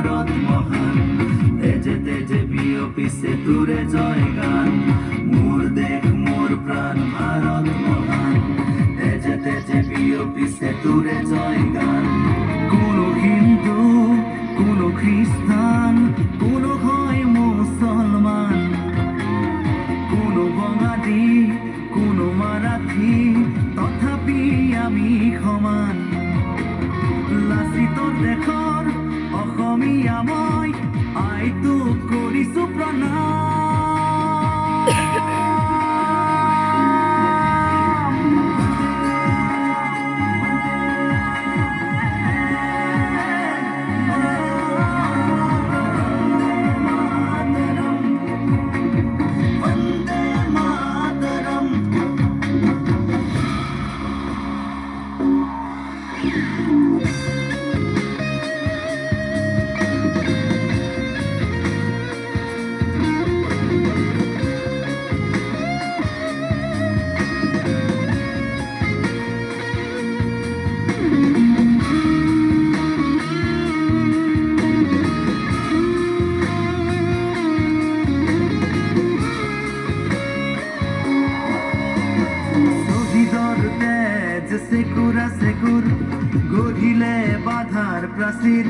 ভারত মহান, তেজে তেজে বিয়পিছে তুরে জয় গান। মোর দেশ মোর প্রাণ ভারত মহান, তেজে তেজে বিয়পিছে তুরে জয় গান। কোনো হিন্দু, কোনো খ্রিস্টান, কোনো হয় মুসলমান, কোনো বঙালী, কোনো মারাঠী, তথাপি আমি সমান। লাচিতৰ দেশৰ অসমীয়া মই, আইটোক কৰিছো প্ৰণাম। বন্দে মাতৰম। সেকুরা সেকুর গঢ়িলে বাধাৰ প্ৰাচীৰ,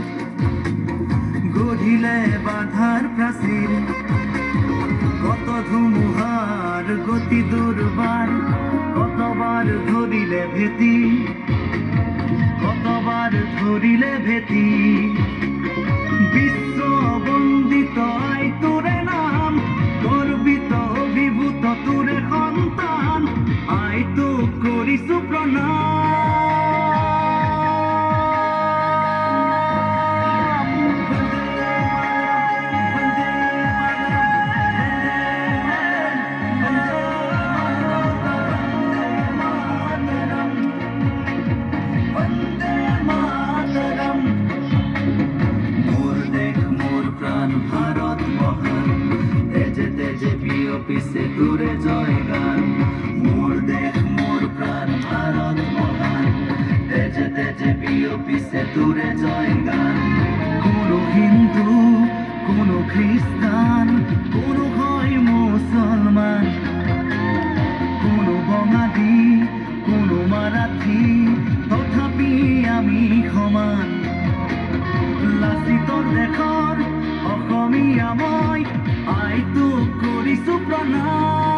গঢ়িলে বাধাৰ প্ৰাচীৰ। কত ধুমুহাৰ গতি দুৰ্বাৰ, কতবাৰ ধৰিলে ভেটি, কতবাৰ ধৰিলে ভেটি। বিশ্ব বন্দিত আই তোৰে নাম, গৰ্বিত অভিভূত তোৰে সন্তান, আইটোক কৰিছো প্ৰণাম। মোর দেশ মোর প্রাণ ভারত মহান, তেজে তেজে বিয়পিছে তুরে জয় গান। মোর দেশ মোর প্রাণ ভারত মহান, তেজে তেজে বিয়পিছে তুরে জয় গান। কোনো হিন্দু, কোনো খ্রিস্টান, কোনো হয় মুসলমান, কোনো বঙালী, কোনো মারাঠী, তথাপি আমি সমান। লাচিতৰ দেশৰ অসমীয়া মই, আইটোক কৰিছো প্ৰণাম।